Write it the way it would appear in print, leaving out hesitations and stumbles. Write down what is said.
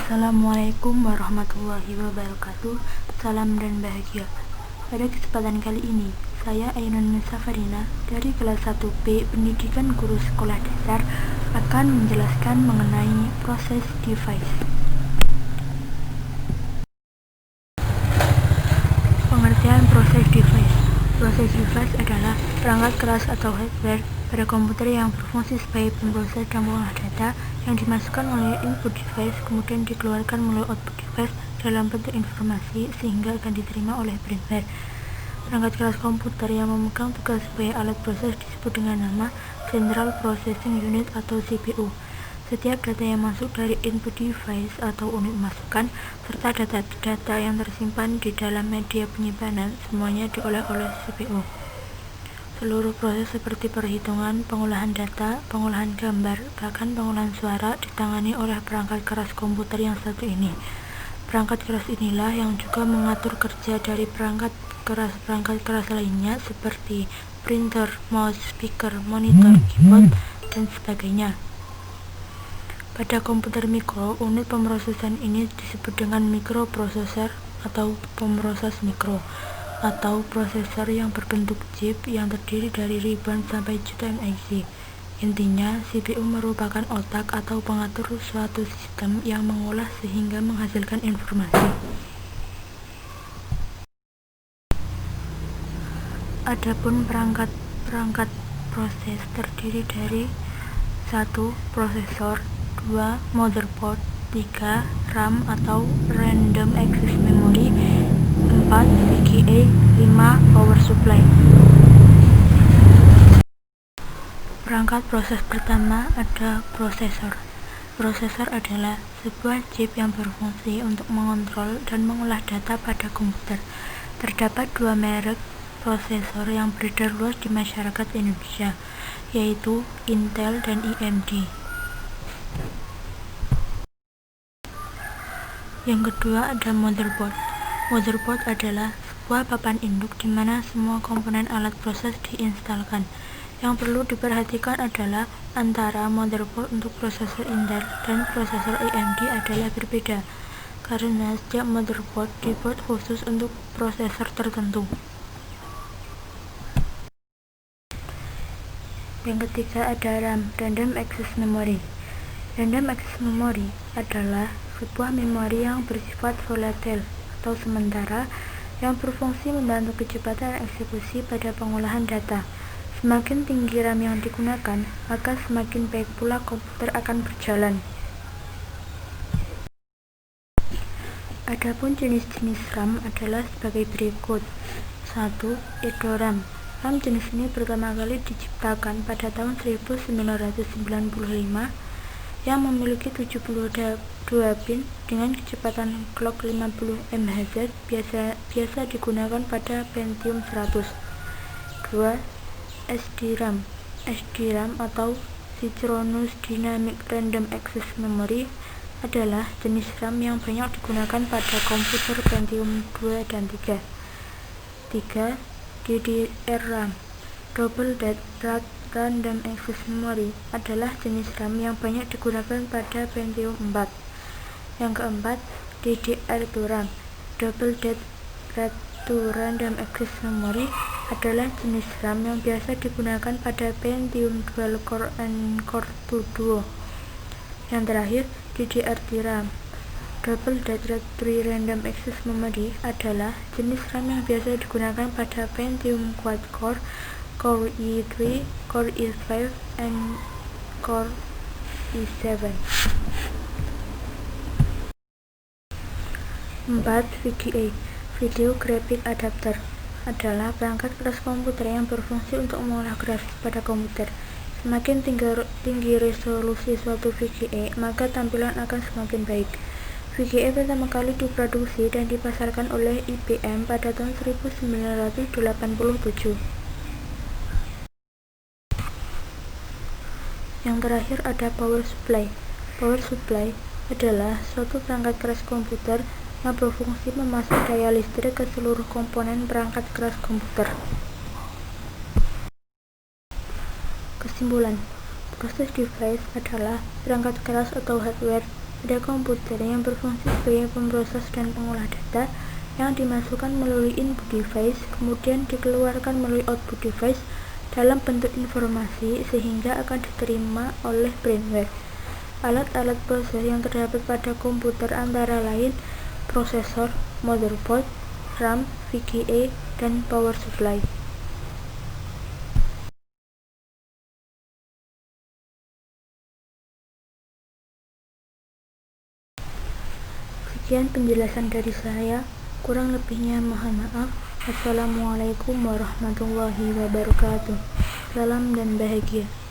Assalamualaikum warahmatullahi wabarakatuh. Salam dan bahagia. Pada kesempatan kali ini, saya Ainun Safarina dari kelas 1B Pendidikan Guru Sekolah Dasar akan menjelaskan mengenai proses device. Pengertian proses device. Proses device adalah perangkat keras atau hardware pada komputer yang berfungsi sebagai pemroses dan pengolah data yang dimasukkan oleh input device kemudian dikeluarkan melalui output device dalam bentuk informasi sehingga akan diterima oleh printer. Perangkat keras komputer yang memegang tugas sebagai alat proses disebut dengan nama Central Processing Unit atau CPU. Setiap data yang masuk dari input device atau unit masukan serta data-data yang tersimpan di dalam media penyimpanan semuanya diolah oleh CPU. Seluruh proses seperti perhitungan, pengolahan data, pengolahan gambar, bahkan pengolahan suara ditangani oleh perangkat keras komputer yang satu ini. Perangkat keras inilah yang juga mengatur kerja dari perangkat keras lainnya seperti printer, mouse, speaker, monitor, keyboard, dan sebagainya. Pada komputer mikro, unit pemrosesan ini disebut dengan mikroprosesor atau pemroses mikro, atau prosesor yang berbentuk chip yang terdiri dari ribuan sampai jutaan IC. Intinya, CPU merupakan otak atau pengatur suatu sistem yang mengolah sehingga menghasilkan informasi. Adapun perangkat proses terdiri dari 1. Prosesor, 2. Motherboard, 3. RAM atau Random Access Memory, 4. VGA, 5. Power Supply. Perangkat proses pertama ada prosesor. Prosesor adalah sebuah chip yang berfungsi untuk mengontrol dan mengolah data pada komputer. Terdapat dua merek prosesor yang beredar luas di masyarakat Indonesia, yaitu Intel dan AMD. Yang kedua ada motherboard. Motherboard adalah sebuah papan induk di mana semua komponen alat proses diinstalkan. Yang perlu diperhatikan adalah antara motherboard untuk prosesor Intel dan prosesor AMD adalah berbeda, karena setiap motherboard dibuat khusus untuk prosesor tertentu. Yang ketiga ada RAM, Random Access Memory. Random Access Memory adalah sebuah memori yang bersifat volatile atau sementara yang berfungsi membantu kecepatan eksekusi pada pengolahan data. Semakin tinggi RAM yang digunakan, maka semakin baik pula komputer akan berjalan. Adapun jenis-jenis RAM adalah sebagai berikut. 1. EDORAM. RAM jenis ini pertama kali diciptakan pada tahun 1995 yang memiliki 72 pin dengan kecepatan clock 50 MHz biasa digunakan pada Pentium 100. 2. SDRAM. SDRAM atau Synchronous Dynamic Random Access Memory adalah jenis RAM yang banyak digunakan pada komputer Pentium 2 dan 3. 3. DDR-RAM. Double Date Random Access Memory adalah jenis RAM yang banyak digunakan pada Pentium 4. Yang keempat, DDR2-RAM. Double Date Random Access Memory adalah jenis RAM yang biasa digunakan pada Pentium Dual Core and Core 2 Duo. Yang terakhir, DDR3-RAM. Double Date Random Access Memory adalah jenis RAM yang biasa digunakan pada Pentium Quad Core, Core i3, Core i5, and Core i7. 4. VGA. Video Graphic Adapter adalah perangkat keras komputer yang berfungsi untuk mengolah grafik pada komputer. Semakin tinggi resolusi suatu VGA, maka tampilan akan semakin baik. VGA pertama kali diproduksi dan dipasarkan oleh IBM pada tahun 1987. Yang terakhir ada power supply. Power supply adalah suatu perangkat keras komputer yang berfungsi memasok daya listrik ke seluruh komponen perangkat keras komputer. Kesimpulan, proses device adalah perangkat keras atau hardware Ada komputer yang berfungsi sebagai pemroses dan pengolah data yang dimasukkan melalui input device, kemudian dikeluarkan melalui output device dalam bentuk informasi sehingga akan diterima oleh brainwave. Alat-alat proses yang terdapat pada komputer antara lain prosesor, motherboard, RAM, VGA, dan power supply. Sekian penjelasan dari saya, kurang lebihnya mohon maaf. Assalamualaikum warahmatullahi wabarakatuh. Salam dan bahagia.